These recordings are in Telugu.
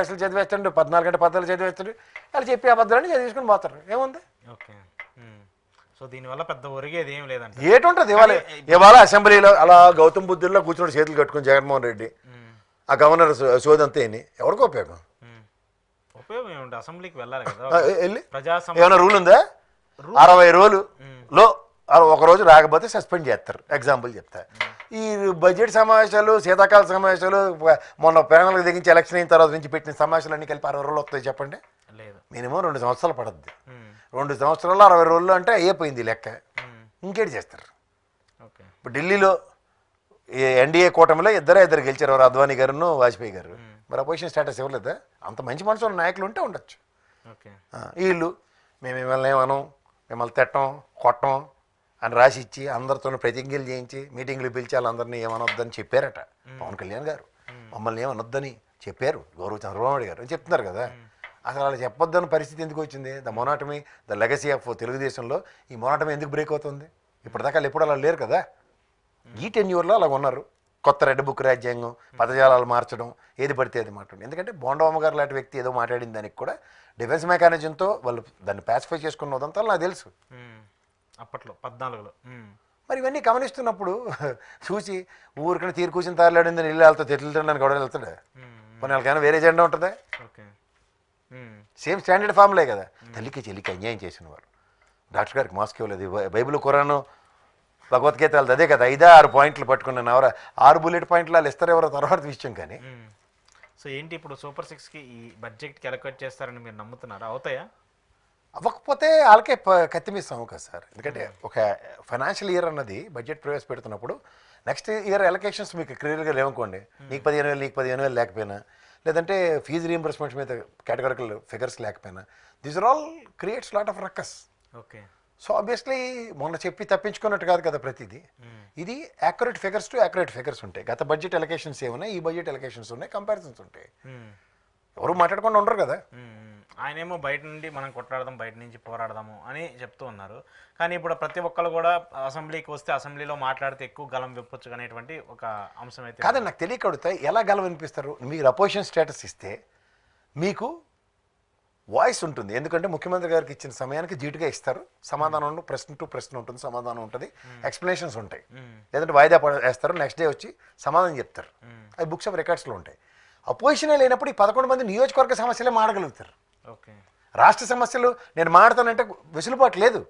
అసలు చదివేస్తాడు 14 గంటల పద్దాలు చదివేస్తాడు వాళ్ళు చెప్పి అబద్ధాలని చదివేసుకుని పోతారు ఏముంది. ఓకే. సో దీనివల్ల పెద్ద ఒరిగేది ఏం లేదంటే ఏటుంటుంది ఇవాళ అసెంబ్లీలో అలా గౌతమ్ బుద్ధుల్లో కూర్చొని చేతులు కట్టుకుని జగన్మోహన్ రెడ్డి ఆ గవర్నర్ సోదంతా ఎవరికి ఉపయోగం? ఉపయోగం ఏముంటుంది? అసెంబ్లీకి వెళ్ళాలి కదా వెళ్ళి ప్రజాస్వామ్యం ఏమైనా రూల్ ఉందా? 60 రోజులో ఒక రోజు రాకపోతే సస్పెండ్ చేస్తారు. ఎగ్జాంపుల్ చెప్తా, ఈ బడ్జెట్ సమావేశాలు శీతాకాల సమావేశాలు మొన్న ప్యానల్కి దిగించి ఎలక్షన్ అయిన తర్వాత నుంచి పెట్టిన సమావేశాలు అన్ని కలిపి 60 రోజులు వస్తాయి చెప్పండి. లేదు, మినిమం 2 సంవత్సరాలు పడుద్ది. 2 సంవత్సరాలు 60 రోజులు అంటే అయిపోయింది లెక్క. ఇంకేటి చేస్తారు? ఓకే. ఇప్పుడు ఢిల్లీలో ఎన్డీఏ కూటమిలో ఇద్దరు గెలిచారు, ఎవరు అద్వానీ గారును వాజ్పేయి గారు. మరి అపోజిషన్ స్టేటస్ ఇవ్వలేదా? అంత మంచి మనసులో నాయకులు ఉంటే ఉండొచ్చు. ఓకే. వీళ్ళు మేము మిమ్మల్ని ఏమనం, మిమ్మల్ని తిట్టం కొట్టం అని రాసి ఇచ్చి అందరితో ప్రతిజ్ఞలు చేయించి మీటింగ్లు పిలిచి వాళ్ళందరినీ ఏమనొద్దని చెప్పారట పవన్ కళ్యాణ్ గారు. మమ్మల్ని ఏమనొద్దని చెప్పారు గౌరవ చంద్రబాబు నాయుడు గారు అని చెప్తున్నారు కదా. అసలు అలా చెప్పొద్దని పరిస్థితి ఎందుకు వచ్చింది? ద మొనాటమీ, ద లెగసీ ఆఫ్ తెలుగుదేశంలో ఈ మొనాటమీ ఎందుకు బ్రేక్ అవుతుంది? ఇప్పటిదాకా వాళ్ళు ఎప్పుడు అలా లేరు కదా. ఈ టెన్యూర్లో అలా ఉన్నారు. కొత్త రెడ్ బుక్ రాజ్యాంగం, పదజాలాలు మార్చడం, ఏది పడితే అది మాట్లాడండి. ఎందుకంటే బోండమ్మ గారు లాంటి వ్యక్తి ఏదో మాట్లాడిన దానికి కూడా డిఫెన్స్ మెకానిజంతో వాళ్ళు దాన్ని ప్యాసిఫై చేసుకున్న ఉదంతా నాకు తెలుసు అప్పట్లో 14లో. మరి ఇవన్నీ గమనిస్తున్నప్పుడు చూసి ఊరికైనా తీరు కూర్చుని తారలాడిందని ఇల్లు వెళ్తా తిట్లుతుండని గొడవలు వెళ్తాడు. కొన్ని వాళ్ళకైనా వేరే జెండా ఉంటుందా? ఓకే. సేమ్ స్టాండర్డ్ ఫామ్లే కదా. తల్లికి చెల్లికి అన్యాయం చేసిన వారు, డాక్టర్ గారికి మాస్క్ ఇవ్వలేదు, బైబిల్ ఖురాను భగవద్గీత వాళ్ళది అదే కదా. 5-6 పాయింట్లు పట్టుకున్నాను, ఎవరు 6 బుల్లెట్ పాయింట్లు వాళ్ళు ఇస్తారు ఎవరో తర్వాత విషయం. కానీ సో ఏంటి ఇప్పుడు సూపర్ 6కి ఈ బడ్జెట్కి అలొకేట్ చేస్తారని మీరు నమ్ముతున్నారా? అవుతాయా? అవ్వకపోతే వాళ్ళకే కత్తిమిస్తాము కదా సార్. ఎందుకంటే ఒక ఫైనాన్షియల్ ఇయర్ అన్నది బడ్జెట్ ప్రవేశపెడుతున్నప్పుడు నెక్స్ట్ ఇయర్ ఎలకేషన్స్ మీకు క్లియర్గా లేవనుకోండి, నీకు 15,000 నీకు 15,000 లేకపోయినా, లేదంటే ఫీజు రీఎంబర్స్మెంట్స్ మీద కేటగిరికల్ ఫిగర్స్ లేకపోయినా, these are all creates lot of ruckus. Okay. So obviously మొన్న చెప్పి తప్పించుకున్నట్టు కాదు కదా ప్రతిదీ. ఇది accurate figures to accurate figures ఉంటాయి. గత బడ్జెట్ ఎలకేషన్స్ ఏమున్నాయి, ఈ బడ్జెట్ ఎలకేషన్స్ ఉన్నాయి, కంపారిజన్స్ ఉంటాయి. ఎవరు మాట్లాడకుండా ఉండరు కదా. ఆయనేమో బయట నుండి మనం కొట్లాడదాం, బయట నుంచి పోరాడదాము అని చెప్తూ ఉన్నారు. కానీ ఇప్పుడు ప్రతి ఒక్కరు కూడా అసెంబ్లీకి వస్తే అసెంబ్లీలో మాట్లాడితే ఎక్కువ గలం విప్పొచ్చు అనేటువంటి ఒక అంశం అయితే కాదని నాకు తెలియకడుగుతా. ఎలా గలం వినిపిస్తారు? మీరు అపోజిషన్ స్టేటస్ ఇస్తే మీకు వాయిస్ ఉంటుంది. ఎందుకంటే ముఖ్యమంత్రి గారికి ఇచ్చిన సమయానికి జీటుగా ఇస్తారు. సమాధానం ప్రశ్న టు ప్రశ్న ఉంటుంది, సమాధానం ఉంటుంది, ఎక్స్ప్లెనేషన్స్ ఉంటాయి. లేదంటే వాయిదా వేస్తారు, నెక్స్ట్ డే వచ్చి సమాధానం చెప్తారు. అవి బుక్స్ ఆఫ్ రికార్డ్స్లో ఉంటాయి. అపోజిషనే లేనప్పుడు ఈ 11 మంది నియోజకవర్గ సమస్యలే మాడగలుగుతారు. ఓకే. రాష్ట్ర సమస్యలు నేను మాడతానంటే వెసులుబాటు లేదు.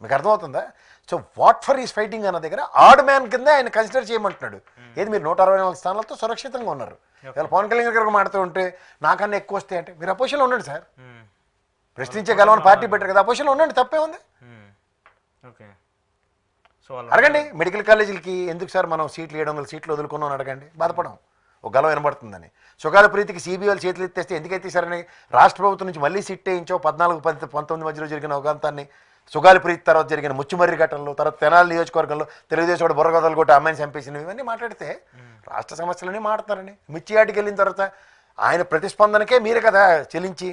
మీకు అర్థమవుతుందా? So what for is fighting అన్న దగ్గర ఆడ్ మ్యాన్ కింద ఆయన కన్సిడర్ చేయమంటున్నాడు. ఏది మీరు 164 స్థానాలతో సురక్షితంగా ఉన్నారు. ఇవాళ పవన్ కళ్యాణ్ గారు మాడుతూ ఉంటే నాకన్నా ఎక్కువ వస్తాయి అంటే మీరు అపోజిషన్లో ఉండండి సార్. ప్రశ్నించగలమని పార్టీ పెట్టారు కదా, అపోజిషన్లో ఉండండి, తప్పే ఉంది. ఓకే. సో అడగండి మెడికల్ కాలేజీలకి ఎందుకు సార్ మనం సీట్లు 700 సీట్లు వదులుకున్నాం అడగండి, బాధపడం ఒక గలం వినబడుతుందని. సుగాల ప్రీతికి సిబిఐలు చేతులు ఎత్తేస్తే ఎందుకు ఎత్తేసారని రాష్ట్ర ప్రభుత్వం నుంచి మళ్ళీ సిట్ వేయించో 14-19 మధ్యలో జరిగిన ఉగాంతాన్ని, సుగాలి ప్రీతి తర్వాత జరిగిన ముచ్చుమర్రి ఘటనలో, తర్వాత తెనాలి నియోజకవర్గంలో తెలుగుదేశం బుర్రగొదలు కొట్టి అమ్మాయిని చంపేసినవి, ఇవన్నీ మాట్లాడితే రాష్ట్ర సమస్యలని మాట్లాడతారని. మిర్చియాటికి వెళ్ళిన తర్వాత ఆయన ప్రతిస్పందనకే మీరే కదా చెల్లించి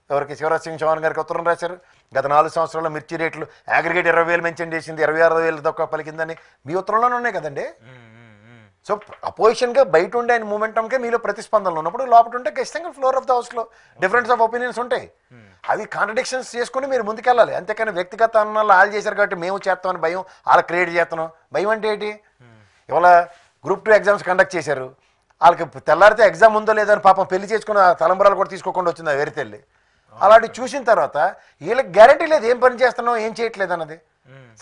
ఎవరికి శివరాజ్ సింగ్ చౌహాన్ గారికి ఉత్తరం రాశారు. గత 4 సంవత్సరాల్లో మిర్చి రేట్లు అగ్రిగేట్ 20,000 మెన్షన్ చేసింది, 26,000 తక్కువ పలికిందని మీ ఉత్తరంలోనే ఉన్నాయి కదండి. సో అపోజిషన్గా బయట ఉండే ఆయన మూమెంటంకే మీలో ప్రతిస్పందనలు ఉన్నప్పుడు లోపల ఉంటే ఖచ్చితంగా ఫ్లోర్ ఆఫ్ ద హౌస్లో డిఫరెన్స్ ఆఫ్ ఒపీనియన్స్ ఉంటాయి. అవి కాంట్రడిక్షన్స్ చేసుకుని మీరు ముందుకెళ్ళాలి. అంతేకాని వ్యక్తిగత అన్నాళ్ళు వాళ్ళు చేశారు కాబట్టి మేము చేస్తామని భయం, వాళ్ళు క్రియేట్ చేస్తున్నాం. భయం అంటే ఏంటి? ఇవాళ గ్రూప్ 2 ఎగ్జామ్స్ కండక్ట్ చేశారు, వాళ్ళకి తెల్లారితే ఎగ్జామ్ ఉందో లేదని పాపం పెళ్లి చేసుకున్న తలంబరాలు కూడా తీసుకోకుండా వచ్చింది వేరే తెల్లి. అలాంటివి చూసిన తర్వాత వీళ్ళకి గ్యారంటీ లేదు ఏం పని చేస్తున్నాం ఏం చేయట్లేదు అన్నది.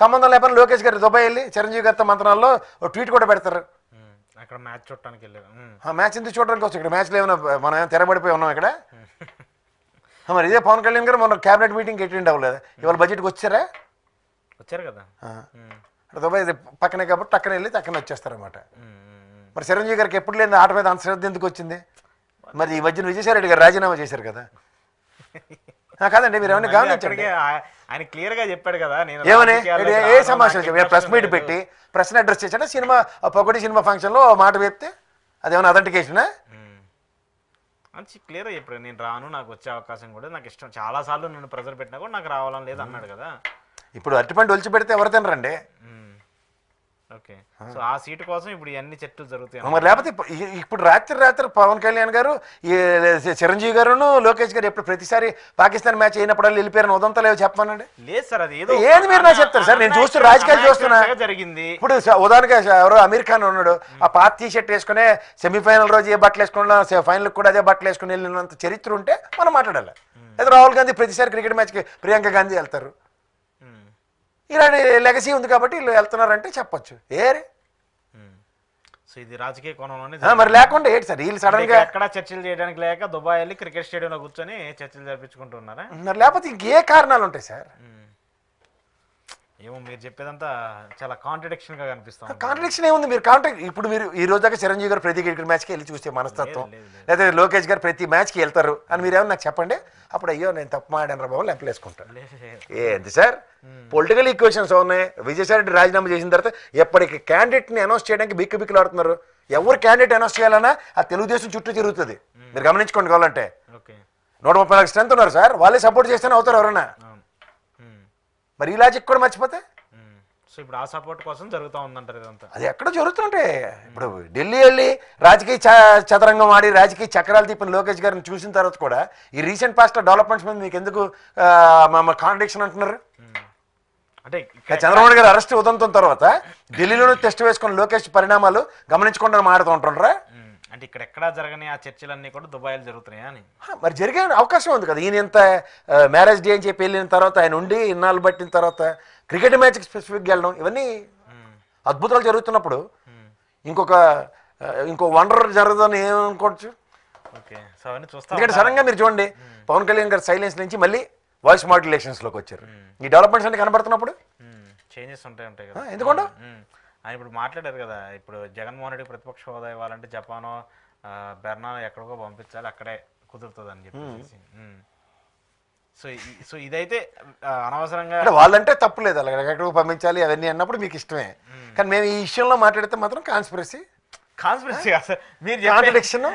సంబంధం లేకపోతే లోకేష్ గారు దుబాయ్ వెళ్ళి చిరంజీవి గారితో మంత్రాల్లో ట్వీట్ కూడా పెడతారు. అక్కడ మ్యాచ్ చూడటానికి వెళ్ళారు. మ్యాచ్ ఎందుకు చూడడానికి వచ్చి ఇక్కడ మ్యాచ్లో ఏమైనా మనం ఏమైనా తెరబడిపోయి ఉన్నాం ఇక్కడ. మరి ఇదే పవన్ కళ్యాణ్ గారు మన క్యాబినెట్ మీటింగ్ అటెండ్ అవ్వలేదు, ఇవాళ బడ్జెట్కి వచ్చారా? వచ్చారు కదా. దుబాయ్ పక్కనే కాబట్టి టక్కన వెళ్ళి టక్కన వచ్చేస్తారన్నమాట. మరి చిరంజీవి గారికి ఎప్పుడు లేని ఆట మీద అంత శ్రద్ధ ఎందుకు వచ్చింది? మరి ఈ మధ్యన విజయసాయిరెడ్డి గారు రాజీనామా చేశారు కదా. కాదండి మీరు ఏమైనా గమనించండి. ఆయన క్లియర్ గా చెప్పాడు కదా. ఏమని ఏ సమాచారం ప్రెస్ మీట్ పెట్టి ప్రశ్న అడ్రస్ చేశాడా? సినిమా పొగటి సినిమా ఫంక్షన్లో మాట చెప్తే అదేమైనా అథెంటికేషనా? మంచి క్లియర్గా చెప్పాడు, నేను రాను, నాకు వచ్చే అవకాశం కూడా నాకు ఇష్టం, చాలా సార్లు నన్ను ప్రెజర్ పెట్టినా కూడా నాకు రావాలని లేదు అన్నాడు కదా. ఇప్పుడు అరటిపండు ఒలిచి పెడితే ఎవరు తినరండి? ఓకే. సో ఆ సీటు కోసం ఇప్పుడు ఇవన్నీ చర్చలు జరుగుతాయి. మరి లేకపోతే ఇప్పుడు రాత్రి పవన్ కళ్యాణ్ గారు ఈ చిరంజీవి గారును లోకేష్ గారు ఎప్పుడు ప్రతిసారి పాకిస్తాన్ మ్యాచ్ అయినప్పుడు వెళ్ళిపోయారని ఉదంతా లేవు చెప్పమనండి. లేదు సార్, అది ఏదో ఏంది మీరు నాకు చెప్తారు సార్, నేను చూస్తూ రాజకీయాలు చూస్తున్నా. జరిగింది. ఇప్పుడు ఉదాహరణగా ఎవరో అమీర్ ఖాన్ ఉన్నాడు, ఆ పాత టీ షర్ట్ వేసుకునే సెమీఫైనల్ రోజు ఏ బట్టలు వేసుకున్నా ఫైనల్ కూడా అదే బట్టలు వేసుకుని వెళ్ళినంత చరిత్ర ఉంటే మనం మాట్లాడాలి. అయితే రాహుల్ గాంధీ ప్రతిసారి క్రికెట్ మ్యాచ్కి ప్రియాంక గాంధీ వెళ్తారు, ఇలాంటి లెగసీ ఉంది కాబట్టి వీళ్ళు వెళ్తున్నారంటే చెప్పొచ్చు. ఏరే సో ఇది రాజకీయ కోణంలోనే మరి లేకుండా ఏంటి సార్ వీళ్ళు సడన్ గా ఎక్కడ చర్చలు చేయడానికి లేక దుబాయ్ వెళ్ళి క్రికెట్ స్టేడియంలో కూర్చొని చర్చలు జరిపించుకుంటున్నారా? మరి లేకపోతే ఇంకే కారణాలు ఉంటాయి సార్. ఏమో మీరు చెప్పేదంతా చాలా కాంట్రడిక్షన్ గా కనిపిస్తాం. కాంట్రడిక్షన్ ఏముంది? మీరు ఇప్పుడు మీరు ఈ రోజు దాకా చిరంజీవి గారు ప్రతి క్రికెట్ మ్యాచ్కి వెళ్ళి చూస్తే మనస్తత్వం, లేదా లోకేష్ గారు ప్రతి మ్యాచ్కి వెళ్తారు అని మీరు ఏమన్నా నాకు చెప్పండి. అప్పుడు అయ్యో నేను తప్పు మాడాను రా బాబు లెంపలేసుకుంటాను. ఏంటి సార్ పొలిటికల్ ఈక్వేషన్స్ ఉన్నాయి. విజయసాయి రెడ్డి రాజీనామా చేసిన తర్వాత ఎప్పటికి క్యాండిడేట్ని అనౌన్స్ చేయడానికి బిక్కులు ఆడుతున్నారు. ఎవరు క్యాండిడేట్ అనౌన్స్ చేయాలన్నా ఆ తెలుగుదేశం చుట్టూ తిరుగుతుంది. మీరు గమనించుకోండి కావాలంటే. 130 స్ట్రెంత్ ఉన్నారు సార్, వాళ్ళే సపోర్ట్ చేస్తేనే అవుతారు ఎవరన్నా. మరి ఈ లాజిక్ కూడా మర్చిపోతే సో ఇప్పుడు ఆ సపోర్ట్ కోసం జరుగుతూ ఉందంటారు ఇదంతా. అది ఎక్కడ జరుగుతుంటే ఇప్పుడు ఢిల్లీ వెళ్ళి రాజకీయ చదరంగం ఆడి రాజకీయ చక్రాలు తిప్పిన లోకేష్ గారిని చూసిన తర్వాత కూడా ఈ రీసెంట్ పాస్ట్ డెవలప్మెంట్స్ మీద మీకు ఎందుకు కాంట్రడిక్షన్ అంటున్నారు? అంటే చంద్రబాబు గారు అరెస్ట్ ఉదంతం తర్వాత ఢిల్లీలోనే టెస్ట్ వేసుకున్న లోకేష్ పరిణామాలు గమనించకుండా మాడుతూ ఉంటుండ్రా? అంటే ఇక్కడ ఎక్కడా జరగని ఆ చర్చలన్నీ కూడా దుబాయ్లో జరుగుతున్నాయా అని. మరి జరిగే అవకాశం ఉంది కదా. ఈయన ఇంత మ్యారేజ్ డే అని చెప్పి వెళ్ళిన తర్వాత ఆయన ఉండి ఇన్నాళ్ళు పట్టిన తర్వాత క్రికెట్ మ్యాచ్కి స్పెసిఫిక్గా వెళ్ళడం, ఇవన్నీ అద్భుతాలు జరుగుతున్నప్పుడు ఇంకో వండర్ జరగదని ఏమనుకోవచ్చు. ఎందుకంటే సడన్గా మీరు చూడండి పవన్ కళ్యాణ్ గారు సైలెన్స్ నుంచి మళ్ళీ వాయిస్ మాడ్యులేషన్స్లోకి వచ్చారు. ఈ డెవలప్మెంట్స్ అన్ని కనబడుతున్నప్పుడు చేంజెస్ ఉంటాయి కదా. ఎందుకంటే ఆయన ఇప్పుడు మాట్లాడారు కదా, ఇప్పుడు జగన్మోహన్ రెడ్డి ప్రతిపక్ష హోదా ఇవ్వాలంటే జపానో బెర్నానో ఎక్కడికో పంపించాలి, అక్కడే కుదురుతుంది అని చెప్పేసి. సో ఇదైతే అనవసరంగా వాళ్ళంటే తప్పు లేదు, అలాగే ఎక్కడికో పంపించాలి అవన్నీ అన్నప్పుడు మీకు ఇష్టమే. కానీ మేము ఈ విషయంలో మాట్లాడితే మాత్రం కాన్స్పిరసీ కాదు మీరు కాంట్రడిక్షన్.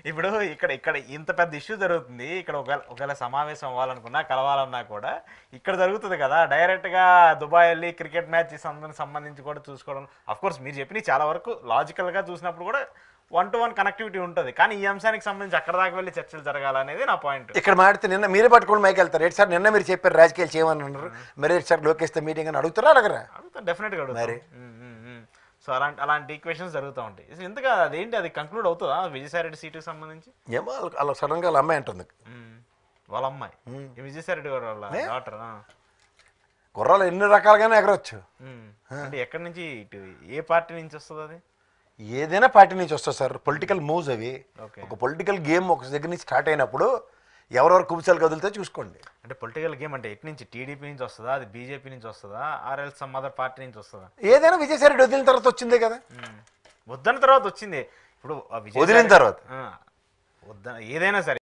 ఇప్పుడు ఇక్కడ ఇంత పెద్ద ఇష్యూ జరుగుతుంది. ఇక్కడ ఒకవేళ సమావేశం అవ్వాలనుకున్నా కలవాలన్నా కూడా ఇక్కడ జరుగుతుంది కదా. డైరెక్ట్గా దుబాయ్ వెళ్ళి క్రికెట్ మ్యాచ్ సంబంధించి కూడా చూసుకోవడం, అఫ్కోర్స్ మీరు చెప్పిన చాలా వరకు లాజికల్గా చూసినప్పుడు కూడా 1-to-1 కనెక్టివిటీ ఉంటుంది. కానీ ఈ అంశానికి సంబంధించి అక్కడ దాకా వెళ్ళి చర్చలు జరగాలనేది నా పాయింట్. ఇక్కడ మాడితే నిన్న మీరే పట్టుకొని మైకి వెళ్తారు. ఏంటి సార్ నిన్న మీరు చెప్పారు రాజకీయాలు చేయమని అన్నారు, మరి సార్ లోకేష్ మీటింగ్ అని అడుగుతారా? అడగరా? అడుగుతా, డెఫినెట్గా అడుగుతారు. సో అలాంటి ఈక్వేషన్స్ జరుగుతూ ఉంటాయి. ఎందుకు అదేంటి అది కంక్లూడ్ అవుతుందా విజయసాయి రెడ్డి సీటుకి సంబంధించి? ఏమో అలా సడన్గా వాళ్ళ అమ్మాయి అంటుంది, వాళ్ళ అమ్మాయి విజయసాయి రెడ్డి గారు వాళ్ళ డాటర్. గుర్రాలు ఎన్ని రకాలుగానే ఎగరవచ్చు. అంటే ఎక్కడి నుంచి ఇటు ఏ పార్టీ నుంచి వస్తుంది? అది ఏదైనా పార్టీ నుంచి వస్తుంది సార్. పొలిటికల్ మూవ్స్ అవి. ఒక పొలిటికల్ గేమ్ ఒక దగ్గర నుంచి స్టార్ట్ అయినప్పుడు ఎవరెవరు కుబుసాలు కదులుతో చూసుకోండి. అంటే పొలిటికల్ గేమ్ అంటే ఎటు నుంచి? టీడీపీ నుంచి వస్తుందా, అది బీజేపీ నుంచి వస్తుందా, ఆర్ఎల్ సమ్ అదర్ పార్టీ నుంచి వస్తుందా? ఏదైనా విజయసాయి రెడ్డి వదిలిన తర్వాత వచ్చిందే కదా. వద్దన్న తర్వాత వచ్చింది. ఇప్పుడు వదిలిన తర్వాత ఏదైనా సరే